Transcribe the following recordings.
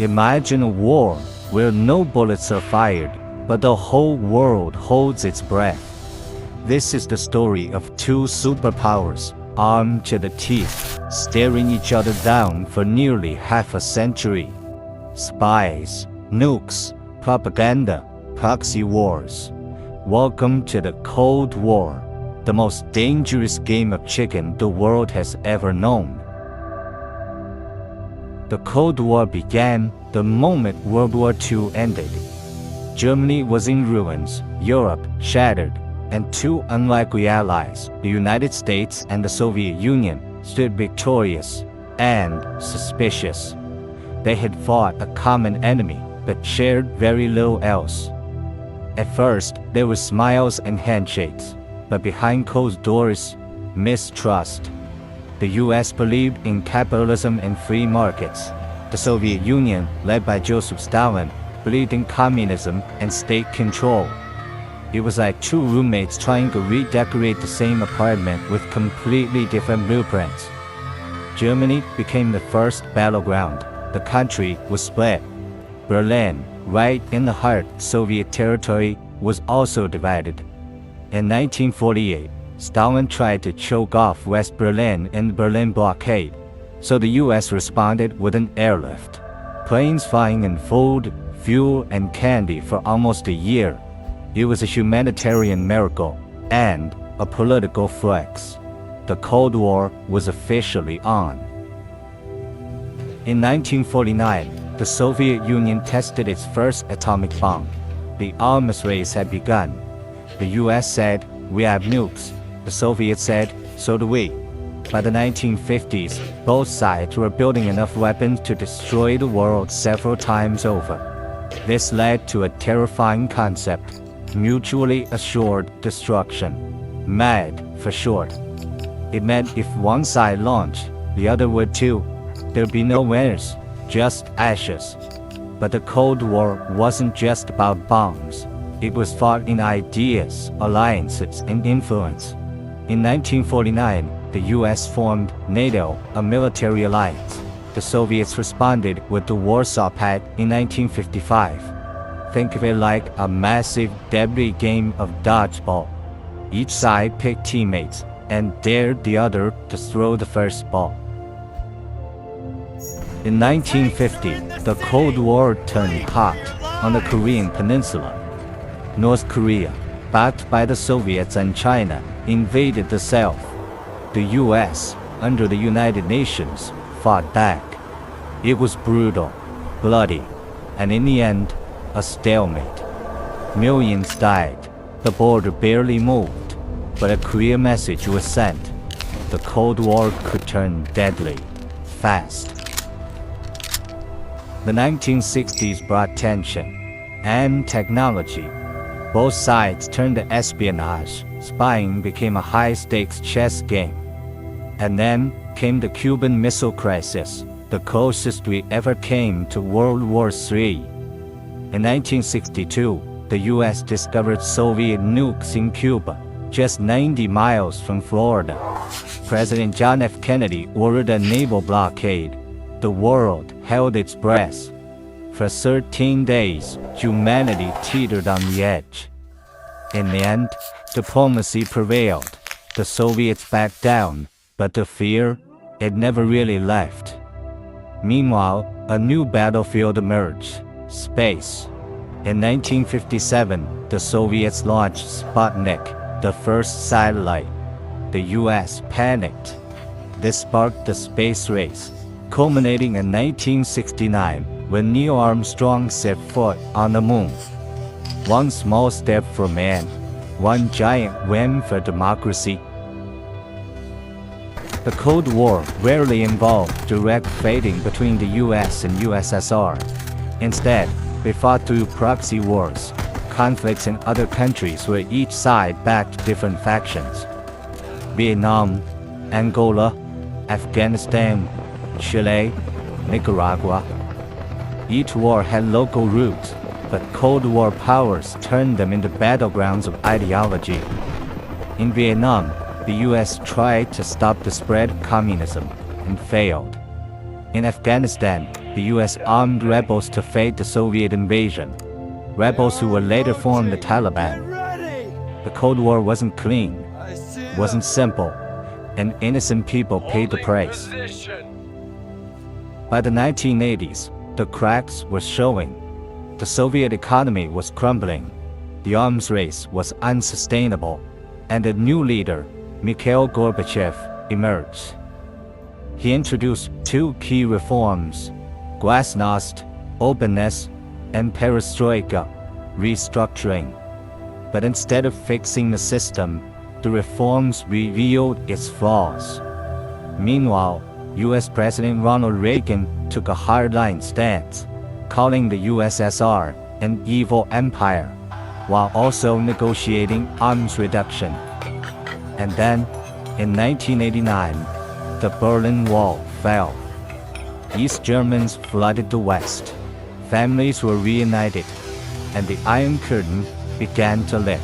Imagine a war where no bullets are fired, but the whole world holds its breath. This is the story of two superpowers, armed to the teeth, staring each other down for nearly half a century. Spies, nukes, propaganda, proxy wars. Welcome to the Cold War, the most dangerous game of chicken the world has ever known. The Cold War began the moment World War II ended. Germany was in ruins, Europe shattered, and two unlikely allies, the United States and the Soviet Union, stood victorious and suspicious. They had fought a common enemy, but shared very little else. At first, there were smiles and handshakes, but behind closed doors, mistrust. The US believed in capitalism and free markets. The Soviet Union, led by Joseph Stalin, believed in communism and state control. It was like two roommates trying to redecorate the same apartment with completely different blueprints. Germany became the first battleground. The country was split. Berlin, right in the heart of Soviet territory, was also divided. In 1948, Stalin tried to choke off West Berlin in the Berlin blockade, so the US responded with an airlift. Planes flying in food, fuel, and candy for almost a year. It was a humanitarian miracle and a political flex. The Cold War was officially on. In 1949, the Soviet Union tested its first atomic bomb. The arms race had begun. The US said, "We have nukes." The Soviets said, "So do we." By the 1950s, both sides were building enough weapons to destroy the world several times over. This led to a terrifying concept: mutually assured destruction. MAD for short. It meant if one side launched, the other would too. There'd be no winners, just ashes. But the Cold War wasn't just about bombs. It was fought in ideas, alliances, and influence. In 1949, the US formed NATO, a military alliance. The Soviets responded with the Warsaw Pact in 1955. Think of it like a massive, deadly game of dodgeball. Each side picked teammates and dared the other to throw the first ball. In 1950, the Cold War turned hot on the Korean Peninsula. North Korea, backed by the Soviets and China, invaded the South. The US, under the United Nations, fought back. It was brutal, bloody, and in the end, a stalemate. Millions died. The border barely moved, but a clear message was sent. The Cold War could turn deadly, fast. The 1960s brought tension and technology. Both sides turned to espionage. Spying became a high-stakes chess game. And then came the Cuban Missile Crisis, the closest we ever came to World War III. In 1962, the US discovered Soviet nukes in Cuba, just 90 miles from Florida. President John F. Kennedy ordered a naval blockade. The world held its breath. For 13 days, humanity teetered on the edge. In the end, diplomacy prevailed. The Soviets backed down, but the fear, it never really left. Meanwhile, a new battlefield emerged: space. In 1957, the Soviets launched Sputnik, the first satellite. The US panicked. This sparked the space race, culminating in 1969 when Neil Armstrong set foot on the moon. One small step for man, one giant win for democracy. The Cold War rarely involved direct fighting between the US and USSR. Instead, they fought through proxy wars, conflicts in other countries where each side backed different factions. Vietnam, Angola, Afghanistan, Chile, Nicaragua. Each war had local roots, but Cold War powers turned them into battlegrounds of ideology. In Vietnam, the US tried to stop the spread of communism and failed. In Afghanistan, the US armed rebels to fight the Soviet invasion, rebels who would later form the Taliban. The Cold War wasn't clean, wasn't simple, and innocent people paid the price. By the 1980s, the cracks were showing. The Soviet economy was crumbling, the arms race was unsustainable, and a new leader, Mikhail Gorbachev, emerged. He introduced two key reforms: glasnost, openness, and perestroika, restructuring. But instead of fixing the system, the reforms revealed its flaws. Meanwhile, US President Ronald Reagan took a hardline stance, calling the USSR an evil empire, while also negotiating arms reduction. And then, in 1989, the Berlin Wall fell. East Germans flooded the West. Families were reunited, and the Iron Curtain began to lift.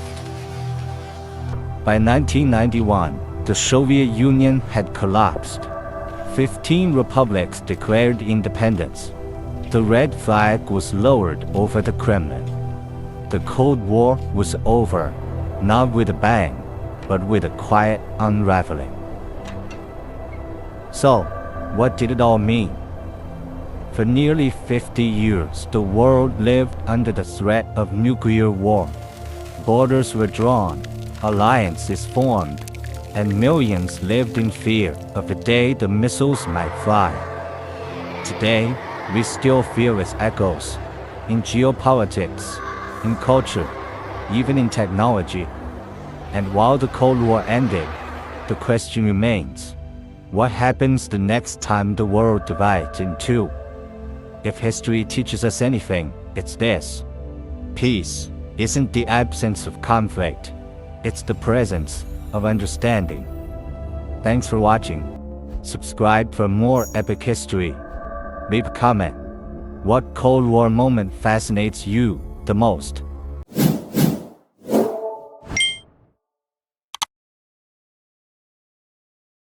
By 1991, the Soviet Union had collapsed. 15 republics declared independence. The red flag was lowered over the Kremlin. The Cold War was over, not with a bang, but with a quiet unraveling. So, what did it all mean? For nearly 50 years, the world lived under the threat of nuclear war. Borders were drawn, alliances formed, and millions lived in fear of the day the missiles might fly. Today, we still feel its echoes in geopolitics, in culture, even in technology. And while the Cold War ended, the question remains: what happens the next time the world divides in two? If history teaches us anything, it's this: peace isn't the absence of conflict, it's the presence of understanding. Thanks for watching. Subscribe for more epic history. Leave a comment. What Cold War moment fascinates you the most?